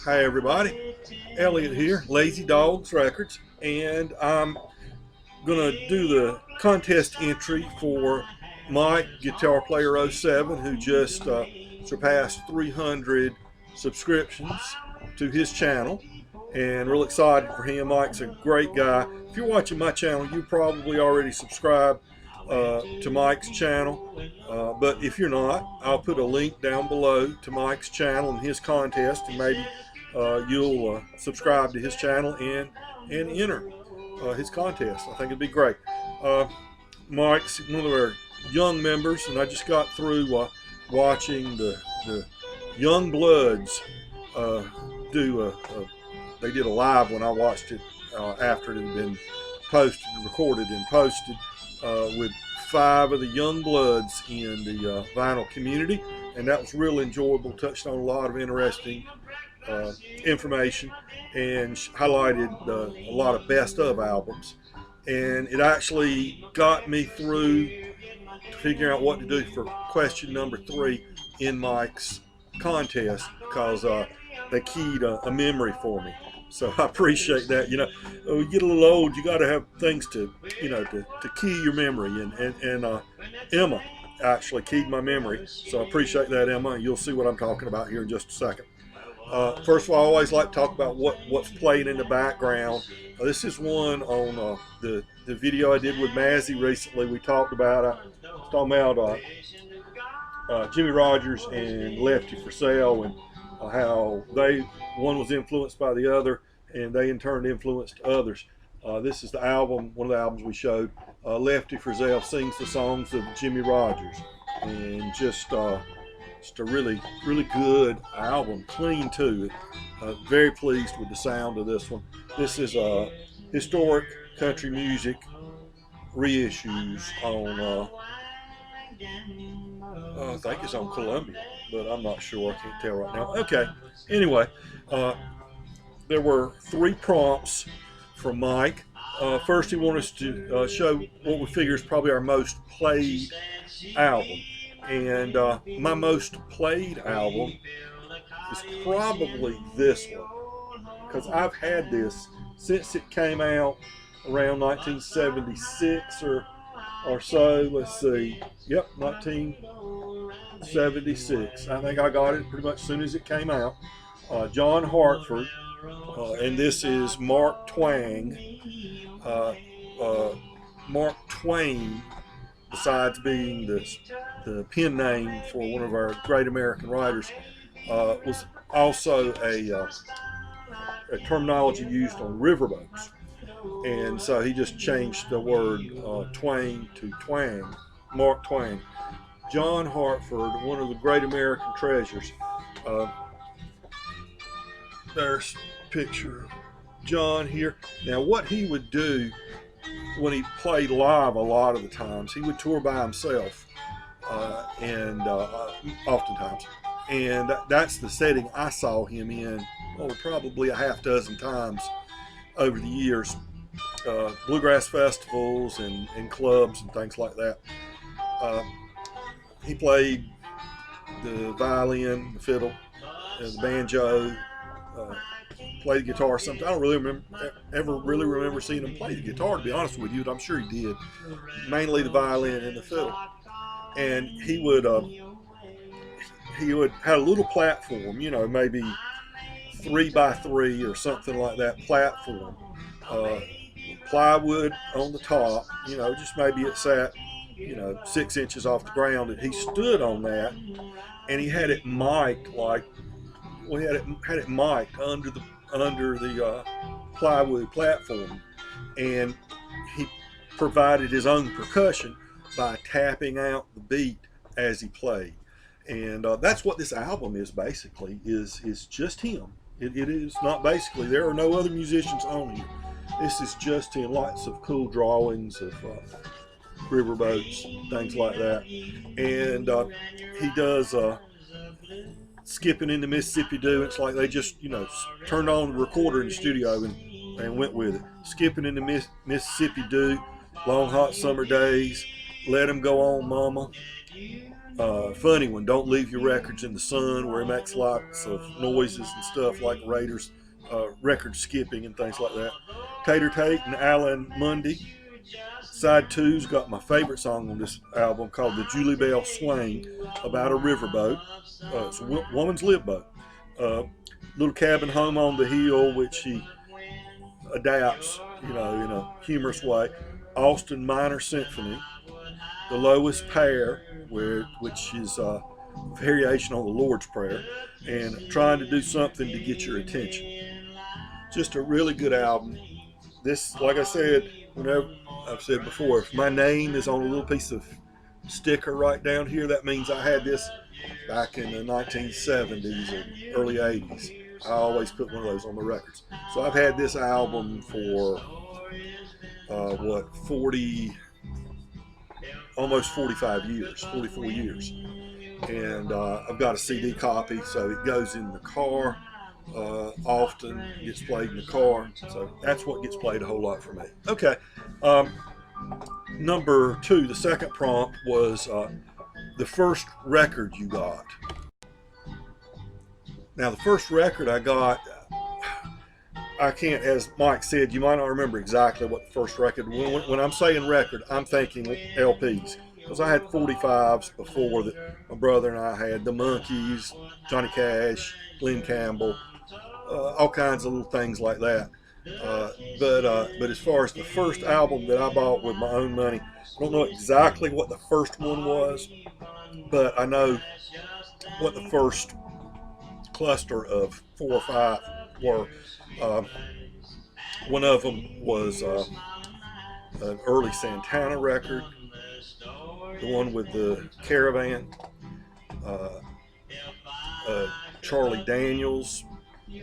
Hi everybody, Elliot here, Lazy Dogs Records, and I'm gonna do the contest entry for Mike Guitar Player '07, who just surpassed 300 subscriptions to his channel, and real excited for him. Mike's a great guy. If you're watching my channel, you probably already subscribed to Mike's channel, but if you're not, I'll put a link down below to Mike's channel and his contest, and maybe you'll subscribe to his channel and enter his contest. I think it'd be great. Mike's one of our young members, and I just got through watching the Young Bloods do they did a live when I watched it after it had been posted, recorded and posted, with 5 of the Young Bloods in the vinyl community, and that was real enjoyable. Touched on a lot of interesting information and highlighted a lot of best of albums, and it actually got me through to figuring out what to do for question number 3 in Mike's contest, because they keyed a memory for me. So I appreciate that. You know, when you get a little old, you got to have things to, to key your memory. And Emma actually keyed my memory. So I appreciate that, Emma. You'll see what I'm talking about here in just a second. First of all, I always like to talk about what's playing in the background. This is one on the video I did with Mazzy recently. We talked about Jimmy Rogers and Lefty for Sale, and how one was influenced by the other, and they in turn influenced others. This is the album, one of the albums we showed. Lefty Frizzell sings the songs of Jimmy Rogers, and just a really good album, clean to it. Very pleased with the sound of this one. This is historic country music reissues on I think it's on Columbia, but I'm not sure. I can't tell right now. Okay. Anyway, there were 3 prompts from Mike. First, he wanted us to show what we figure is probably our most played album. And my most played album is probably this one, because I've had this since it came out around 1976 or so. Let's see. Yep, 1976. I think I got it pretty much as soon as it came out. John Hartford, and this is Mark Twain. Mark Twain, besides being the pen name for one of our great American writers, was also a terminology used on riverboats. And so he just changed the word Twain to Twang. Mark Twain. John Hartford, one of the great American treasures. There's a picture of John here. Now, what he would do when he played live, a lot of the times, he would tour by himself, and oftentimes. And that's the setting I saw him in, probably a half dozen times over the years. Bluegrass festivals and clubs and things like that. He played the violin, the fiddle, the banjo, played the guitar sometimes. I don't really ever really remember seeing him play the guitar, to be honest with you, but I'm sure he did. Mainly the violin and the fiddle. And he would have a little platform, maybe 3 by 3 or something like that platform. Plywood on the top, just maybe it sat, 6 inches off the ground, and he stood on that, and he had it mic'd had it mic'd under the plywood platform, and he provided his own percussion by tapping out the beat as he played. And that's what this album is basically, is just him. It is not basically, there are no other musicians on here. This is just him. Lots of cool drawings of riverboats, things like that. And he does Skipping into Mississippi Do. It's like they just, turned on the recorder in the studio and went with it. Skipping into Mississippi Do, Long Hot Summer Days, Let 'Em Go On Mama, funny one, Don't Leave Your Records in the Sun, where he makes lots of noises and stuff like Raiders, record skipping and things like that. Tater Tate and Alan Mundy. Side two's got my favorite song on this album called The Julie Bell Swain, about a riverboat. It's a woman's live boat. Little Cabin Home on the Hill, which he adapts, in a humorous way. Austin Minor Symphony. The Lowest Pair, which is a variation on the Lord's Prayer, and Trying to Do Something to Get Your Attention. Just a really good album. This, like I said, whenever I've said before, if my name is on a little piece of sticker right down here, that means I had this back in the 1970s and early 80s. I always put one of those on the records. So I've had this album for, 45 years, 44 years. And I've got a CD copy, so it goes in the car. Often gets played in the car, so that's what gets played a whole lot for me. Okay, number two, the second prompt was the first record you got. Now, the first record I got, I can't, as Mike said, you might not remember exactly what the first record. When I'm saying record, I'm thinking LPs, because I had 45s before that. My brother and I had the Monkees, Johnny Cash, Glenn Campbell, all kinds of little things like that. But as far as the first album that I bought with my own money, I don't know exactly what the first one was, but I know what the first cluster of 4 or 5 were. One of them was an early Santana record, the one with the Caravan, Charlie Daniels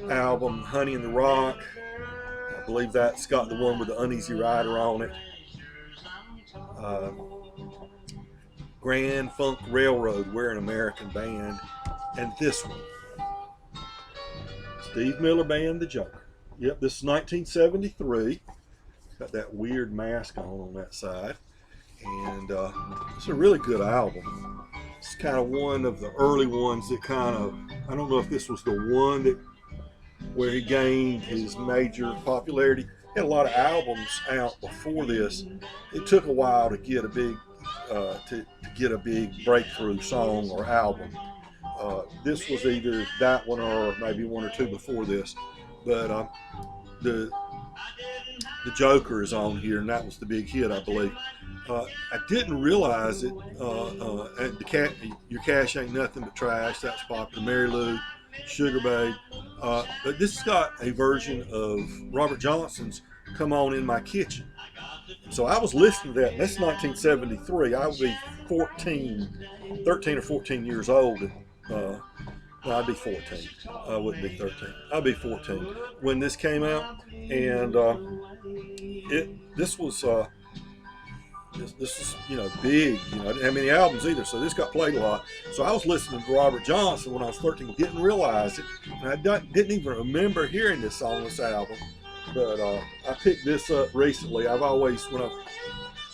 album, Honey in the Rock. I believe that's got the one with the Uneasy Rider on it. Grand Funk Railroad, We're an American Band, and this one, Steve Miller Band, The Joker. Yep, this is 1973. Got that weird mask on that side. And it's a really good album. It's kind of one of the early ones that I don't know if this was the one that where he gained his major popularity. He had a lot of albums out before this. It took a while to get a big to get a big breakthrough song or album. This was either that one or maybe one or two before this. But the Joker is on here, and that was the big hit, I believe. I didn't realize it. Your Cash Ain't Nothing But Trash, that's popular. Mary Lou, Sugar Babe. But this has got a version of Robert Johnson's Come On In My Kitchen. So I was listening to that, and that's 1973. I would be 13 or 14 years old. No, I'd be 14. I wouldn't be 13. I'd be 14 when this came out, and this was big. I didn't have many albums either, so this got played a lot. So I was listening to Robert Johnson when I was 13, didn't realize it, and I didn't even remember hearing this on this album. But I picked this up recently. When I've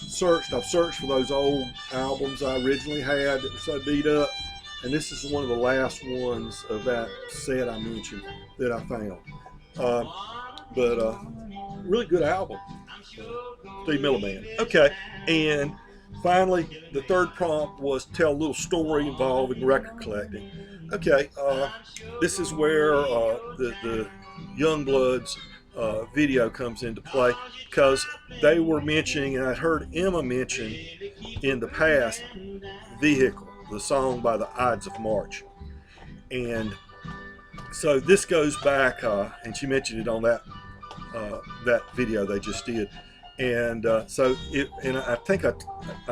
searched for those old albums I originally had that were so beat up. And this is one of the last ones of that set I mentioned that I found. But really good album. Steve Miller Band. Okay, and finally, the third prompt was tell a little story involving record collecting. Okay, this is where the Youngbloods video comes into play, because they were mentioning, and I'd heard Emma mention in the past, Vehicle, the song by the Ides of March. And so this goes back, and she mentioned it on that video they just did. And and I think I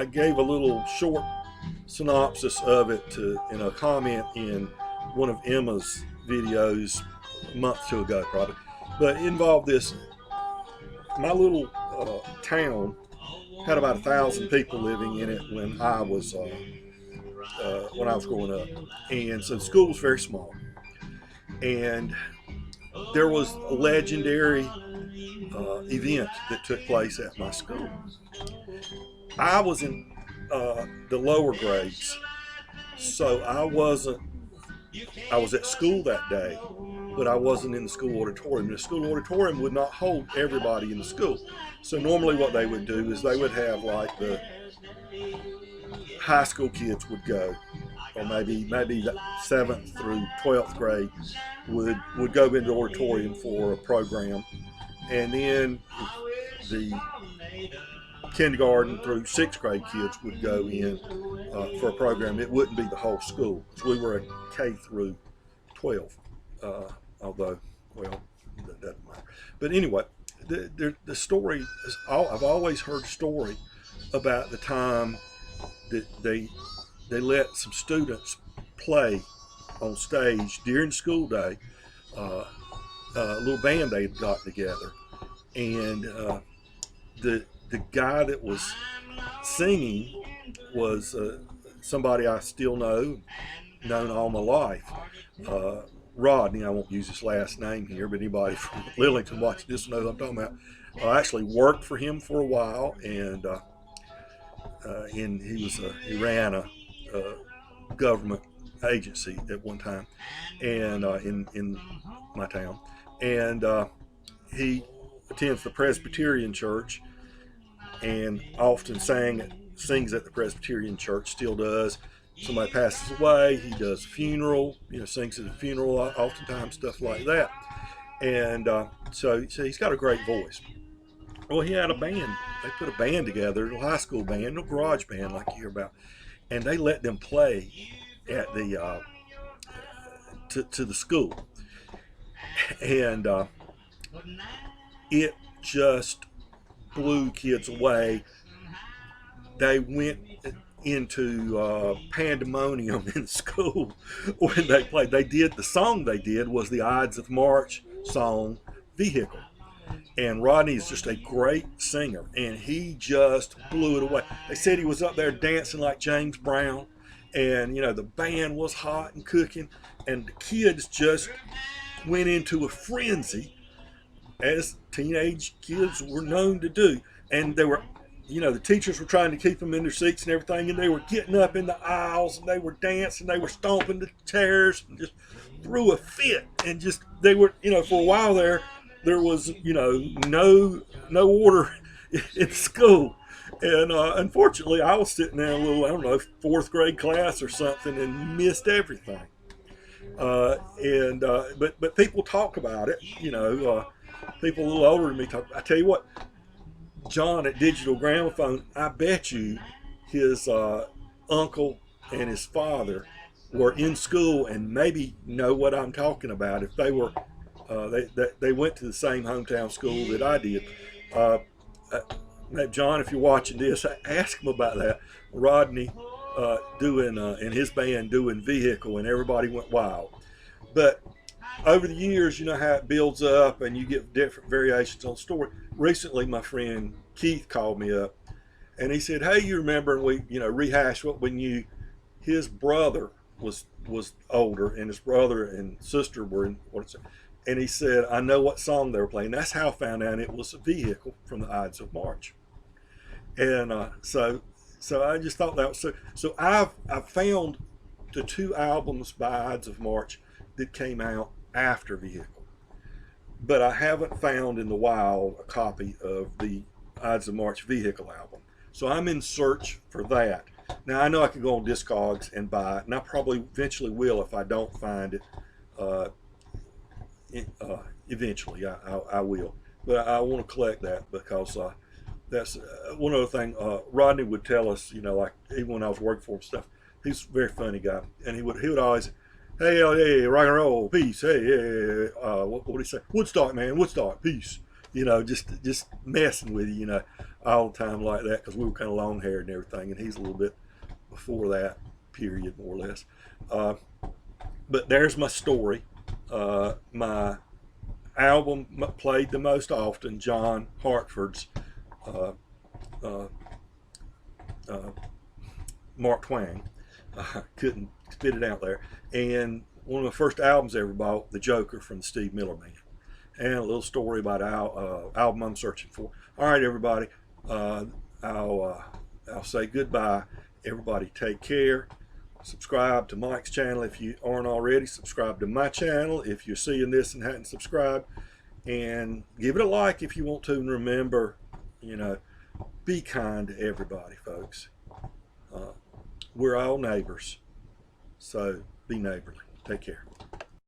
gave a little short synopsis of it in a comment in one of Emma's videos a month or two ago, probably. But it involved this. My little town had about 1,000 people living in it when I was growing up, and so the school was very small. And there was a legendary event that took place at my school. I was in the lower grades, So I was at school that day, but I wasn't in the school auditorium. The school auditorium would not hold everybody in the school. So normally what they would do is they would have like the high school kids would go, or maybe the 7th through 12th grade would go into the auditorium for a program, and then the kindergarten through 6th grade kids would go in for a program. It wouldn't be the whole school because we were a K through 12, although, well, that doesn't matter. But anyway, the story is I've always heard a story about the time that they let some students play on stage during school day, a little band they had got together, and the guy that was singing was somebody I still known all my life. Rodney, I won't use his last name here, but anybody from Lillington watching this knows what I'm talking about. I actually worked for him for a while, and he ran a government agency at one time, and in my town, and he attends the Presbyterian church, and often sings at the Presbyterian church, still does. Somebody passes away, he does a funeral, sings at a funeral, oftentimes stuff like that. And so he's got a great voice. Well, he had a band. They put a band together, a high school band, no garage band like you hear about, and they let them play at the to the school, and it just blew kids away. They went into pandemonium in school when they played. The song they did was the Ides of March song, Vehicle. And Rodney's just a great singer, and he just blew it away. They said he was up there dancing like James Brown, and the band was hot and cooking, and the kids just went into a frenzy, as teenage kids were known to do. And they were, the teachers were trying to keep them in their seats and everything, and they were getting up in the aisles, and they were dancing, they were stomping the chairs, and just threw a fit. And just, they were, for a while there was, no order in school. And unfortunately, I was sitting there in a little, I don't know, 4th grade class or something, and missed everything. But people talk about it, people a little older than me talk. I tell you what, John at Digital Gramophone, I bet you his uncle and his father were in school and maybe know what I'm talking about if they were. They went to the same hometown school that I did. John, if you're watching this, ask him about that. Rodney doing and his band doing Vehicle, and everybody went wild. But over the years, you know how it builds up, and you get different variations on the story. Recently, my friend Keith called me up, and he said, "Hey, you remember?" And we, rehashed what we knew. His brother was older, and his brother and sister were in what's it? And he said, "I know what song they were playing." That's how I found out it was a Vehicle from the Ides of March. And so I just thought that was so. I've found the 2 albums by Ides of March that came out after Vehicle, but I haven't found in the wild a copy of the Ides of March Vehicle album. So I'm in search for that. Now I know I can go on Discogs and buy it, and I probably eventually will if I don't find it. Eventually I will, but I want to collect that because that's one other thing. Rodney would tell us, like even when I was working for him stuff, he's a very funny guy, and he would always, hey, rock and roll, peace, hey, what would he say? Woodstock, man, Woodstock, peace. Just messing with you, all the time like that, because we were kind of long haired and everything, and he's a little bit before that period, more or less. But there's my story. My album played the most often, John Hartford's Mark Twain. Couldn't spit it out there. And one of the first albums I ever bought, The Joker from the Steve Miller Band. And a little story about album I'm searching for. All right, everybody. I'll say goodbye. Everybody take care. Subscribe to Mike's channel if you aren't already. Subscribe to my channel if you're seeing this and hadn't subscribed. And give it a like if you want to. And remember, be kind to everybody, folks. We're all neighbors. So be neighborly. Take care.